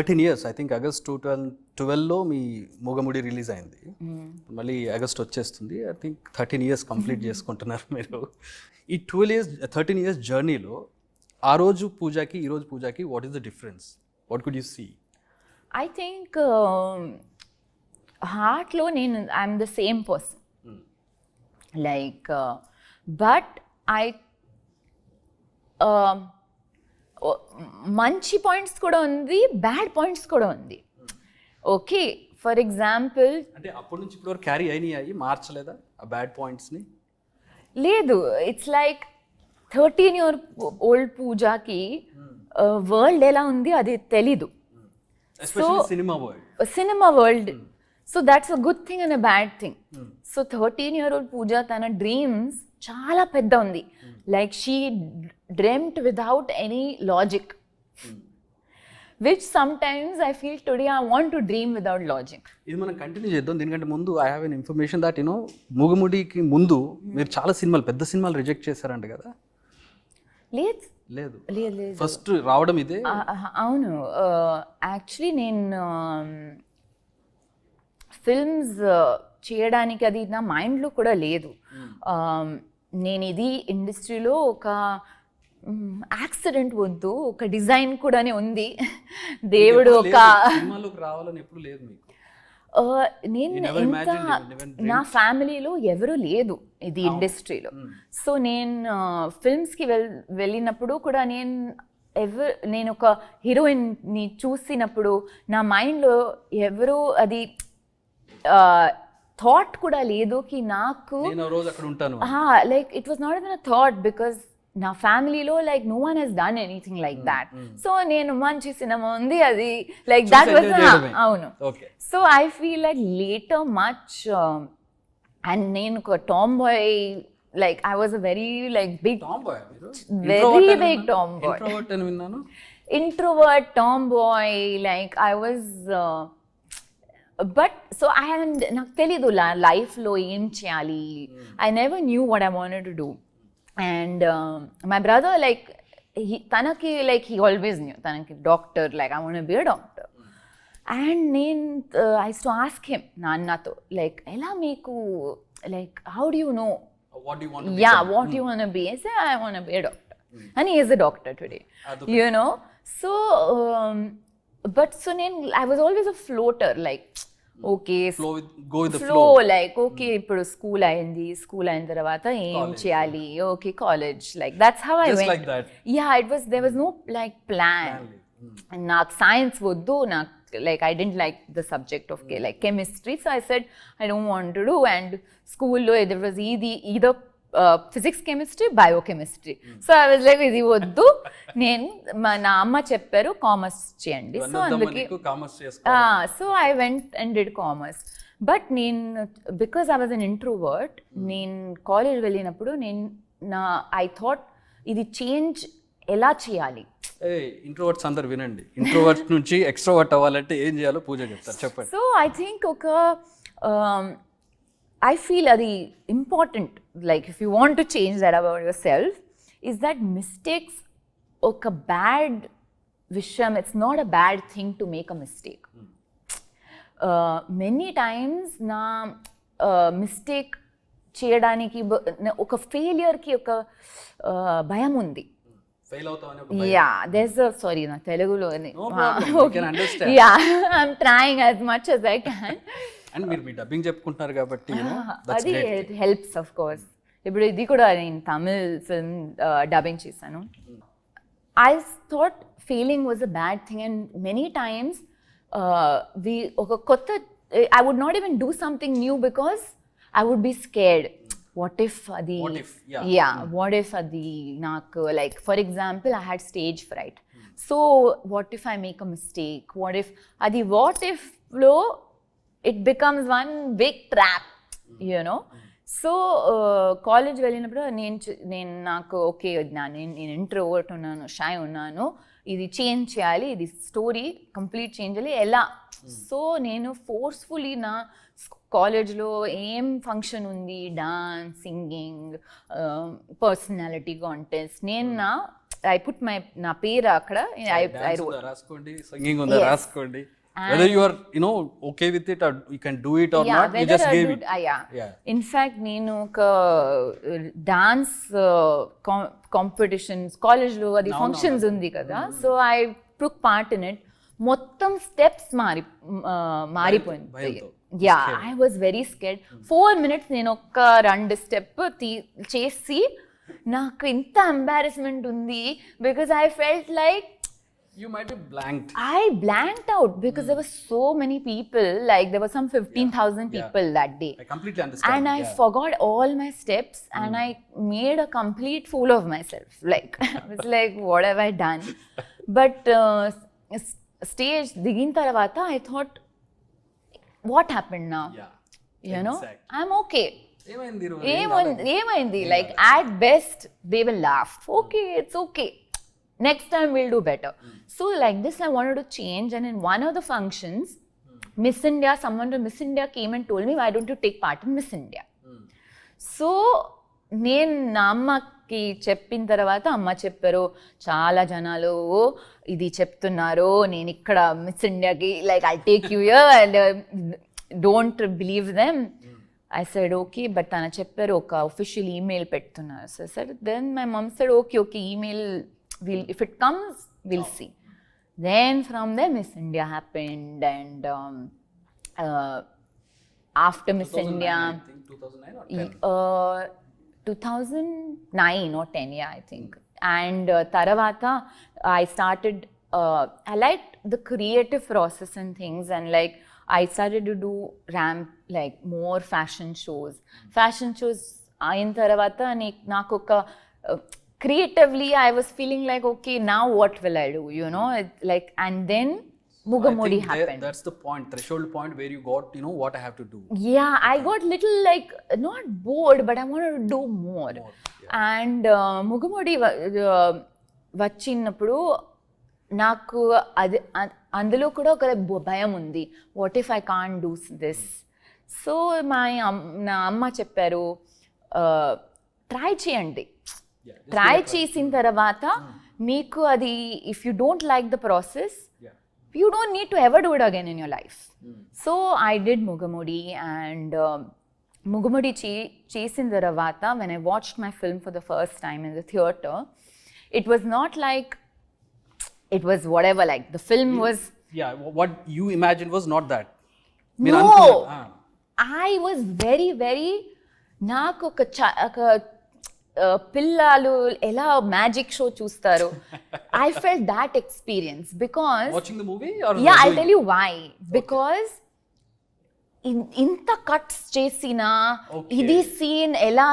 13 years, I think August 2012లో మీ Mugamoodi release అయింది. మళ్ళీ ఆగస్ట్ వచ్చేస్తుంది. ఐ థింక్ 13 years కంప్లీట్ చేసుకుంటున్నారు మీరు. ఈ 13 years జర్నీలో ఆ రోజు పూజకి ఈ రోజు పూజకి what is the difference? What could you see? I think హార్ట్లో నేను I'm the same person, like but I మంచి పాయింట్స్ కూడా ఉంది, బ్యాడ్ పాయింట్స్ కూడా ఉంది. ఓకే, ఫర్ ఎగ్జాంపుల్ అంటే అప్పటి నుంచి ఇప్పుడు వరకు క్యారీ అయినాయి, మార్చలేదా ఆ బ్యాడ్ పాయింట్స్ని? లేదు, ఇట్స్ లైక్ 13-year old పూజకి వరల్డ్ ఎలా ఉంది అది తెలీదు. Cinema world. So that's a good thing and a bad thing. So 13-year old Pooja తన డ్రీమ్స్ చాలా పెద్ద ఉంది. Like she dreamed without any logic, which sometimes I feel today I want to dream without logic. ఇది మనం continue చేద్దాం. దీనికంటే ముందు I have an information that you know మూగముడికి ముందు మీరు చాలా సినిమాలు, పెద్ద సినిమాలు రిజెక్ట్ చేశారంట కదా? లేదు లేదు లేదు లేదు, ఫస్ట్ రావడం ఇదే. అవును, యాక్చువల్లీ నేను ఫిల్మ్స్ చేయడానికి అది నా మైండ్లో కూడా లేదు. నేను ఇది ఇండస్ట్రీలో ఒక యాక్సిడెంట్ వద్దు, ఒక డిజైన్ కూడానే ఉంది. దేవుడు ఒక సినిమాలోకి రావాలని ఎప్పుడు లేదు మీకు? నేను ఇంకా నా ఫ్యామిలీలో ఎవరు లేదు ఇది ఇండస్ట్రీలో. సో నేను ఫిల్మ్స్కి వెళ్ళినప్పుడు కూడా నేను ఒక హీరోయిన్ని చూసినప్పుడు నా మైండ్లో ఎవరు అది థాట్ కూడా లేదు కి నాకు like it was not even a thought, because నా ఫ్యామిలీలో like no one he's done anything like that. So నేను మంచి సినిమా ఉంది అది లైక్ దాట్ వాజ్, అవును. So I feel like later much and నేను ఒక tomboy, like I was a very like big tomboy, very big tomboy, introvert tomboy, like I was but so I hadn't నాకు తెలీదు లైఫ్లో ఏం చేయాలి. I never knew what I wanted to do, and my brother like తనకి like he always knew తనకి doctor, like I want to be a doctor. And నేను I used to ask him నాన్నతో like ఎలా మీకు like how do you know what do you want to be? Yeah, what do you want to be? I say I want to be a doctor, and he is a doctor today. You know, so but so I was always a floater, like okay, go with the flow, like okay ఇప్పుడు school అయింది, school అయిన తర్వాత ఏం చేయాలి, okay college, like that's how I just went like that. Yeah, there was no like plan. నాకు science వద్దు, నాకు like I didn't like the subject of like chemistry, so I said I don't want to do. And school lo there was either physics, chemistry, biochemistry. So I was like ఇది వద్దు, నేను నా అమ్మ చెప్పారు commerce చేయండి. So అందుకే so I went and did commerce. But నేను because I was an introvert, నేను కాలేజ్ వెళ్ళినప్పుడు I thought ఇది చేంజ్ ఎలా చేయాలి. ఇంట్రోవర్ట్స్ అందరు వినండి, ఇంట్రోవర్ట్ నుంచి ఎక్స్ట్రోవర్ట్ అవ్వాలంటే ఏం చేయాలో పూజ చెప్తారు, చెప్పండి. సో ఐ థింక్ ఒక ఐ ఫీల్ అది important, like if you want to change that about your self is that mistakes ఒక బ్యాడ్ విషయం, it's not a bad thing to make a mistake. Many times నా mistake చేయడానికి ఒక ఫెయిలియర్కి ఒక భయం ఉంది. Yeah, there's a sorry na Telugulo can understand. Yeah, I'm trying as much as I can. And మీరు dubbing చెప్పుకుంటున్నారు కాబట్టి that's అది great. it helps of course. ఇప్పుడు ఇది కూడా నేను తమిళ్ ఫిల్మ్ డబ్బింగ్ చేశాను. I thought failing was a bad thing, and many times ఒక కొత్త I would not even do something new because I would be scared. What if అది what if అది నాకు like for example I had stage fright. So what if I make a mistake, what if అది what if లో it becomes one big trap, you know. So college వెళ్ళినప్పుడు నేను నాకు okay నేను introvert ఉన్నాను, shy ఉన్నాను, ఇది చేంజ్ చేయాలి, ఇది స్టోరీ కంప్లీట్ చేంజ్ చేయాలి ఎలా. సో నేను ఫోర్స్ఫుల్లీ నా కాలేజ్లో ఏం ఫంక్షన్ ఉంది, డాన్స్, సింగింగ్, పర్సనాలిటీ కాంటెస్ట్, నేను I put నా పేరు అక్కడ I Dance wrote. ఉందా రాసుకోండి, సింగింగ్ ఉందా Yes. రాసుకోండి. Whether you are, okay with it or you can do it or Yeah, not, you whether just I gave do it. yeah. Yeah. In fact, నేను ఒక dance competitions కాలేజ్లో అది functions ఉంది కదా, so I took part in it. మొత్తం steps మారిపోయింది. భయంతో. Yeah, I was very scared. 4 minutes నేను ఒక 2 స్టెప్ చేసి నాకు ఇంత ఎంబారెస్మెంట్ ఉంది, because I felt like You might be blanked. I blanked out because there were so many people, like there were some 15,000 people that day. I completely understand. And I forgot all my steps and I made a complete fool of myself. Like, I was like, what have I done? But stage digin taravata, I thought, what happened now? Yeah. You know, exactly. I'm okay. ఏమైంది? Like, at best, they will laugh. Okay, it's okay. Next time we'll do better. So like this, I wanted to change. And in one of the functions, Miss India, someone from Miss India came and told me, why don't you take part in Miss India? So నేను నా అమ్మకి చెప్పిన తర్వాత అమ్మ చెప్పారు, చాలా జనాలు ఇది చెప్తున్నారు, నేను ఇక్కడ మిస్ ఇండియాకి like I take you here and don't believe them. I said, okay, but తన చెప్పారు ఒక official email పెడుతున్నారు. So I said, then my mom said, okay, email, if it comes, we'll see. Then from there, Miss India happened, and after Miss 2009, India, I think 2009 or 10. 2009 or 10, yeah, I think. And taravata, I started, I liked the creative process and things, and like I started to do like more fashion shows. Fashion shows ayin taravata naaku oka creatively I was feeling like, okay, now what will I do, like, and then Mugamudi I think happened. That's the point, threshold point where you got, what I have to do. Yeah, I got little like not bored, but I wanted to do more. And Mugamudi వచ్చినప్పుడు నాకు అది అందులో కూడా ఒక భయం ఉంది, what if I can't do this. So నా అమ్మ చెప్పారు, ట్రై చేయండి, ట్రై చేసిన తర్వాత మీకు అది if you don't like the process, you don't need to ever do it again in your life. So I did Mugamudi, and Mugamudi చేసిన తర్వాత when I watched my film for the first time in the theatre, it was not like it was whatever, like the film was... Yeah, what you imagined was not that. No, I was very, very... నాకు ఒక పిల్లలు ఎలా magic show చూస్తారు, I felt that experience because... Watching the movie or... Yeah, I'll tell you why. Because ఇంత cuts చేసిన ఇది scene ఎలా,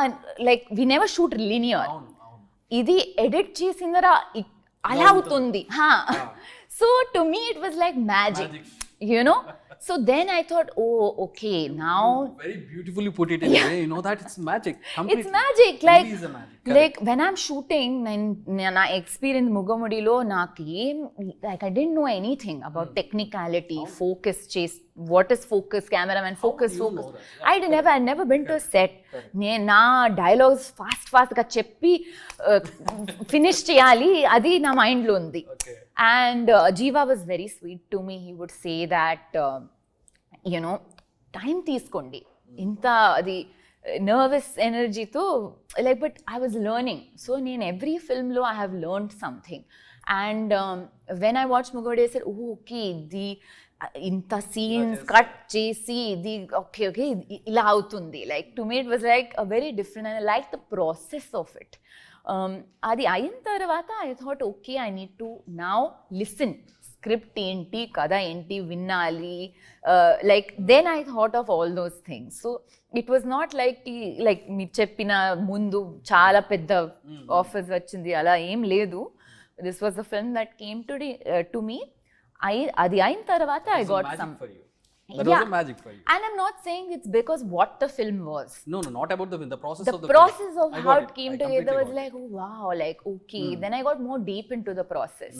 like we never shoot linear, ఇది ఎడిట్ చేసిందరా అలా అవుతుంది. So to me it was like magic, So then I thought, oh, okay, now... Very beautifully put it in a way, that it's magic. Completely. It's magic. Like, is a magic. Like when I'm shooting, na experience Mugamudilo, like I didn't know anything about technicality, focus, chase, what is focus, cameraman, focus. I'd never been to a set. Na dialogues fast ga cheppi finish cheyali, adi na mind lo undi. And Jeeva was very sweet to me. He would say that, time తీసుకోండి, ఇంత అది nervous energy తో, like, but I was learning. So in every film lo I have learned something. And when I watched Mugamudi, I said, oh, okay, the ఇంత scenes cut చేసి ఇది okay ఇలా అవుతుంది. Like to me it was like a very different, and I liked the process of it. అది అయిన తర్వాత I thought, okay, I need to now listen. Script ఏంటి, కథ ఏంటి వినాలి, like then I thought of all those things. So it was not like మీరు చెప్పిన ముందు చాలా పెద్ద ఆఫర్స్ వచ్చింది అలా ఏం లేదు. This was the film that came to me. అది అయిన తర్వాత I got some... That was a magic for you. And I'm not saying it's because what the film was. No, not about the film. The process of the process film. of how it came together was like, oh wow, like okay. Then I got more deep into the process.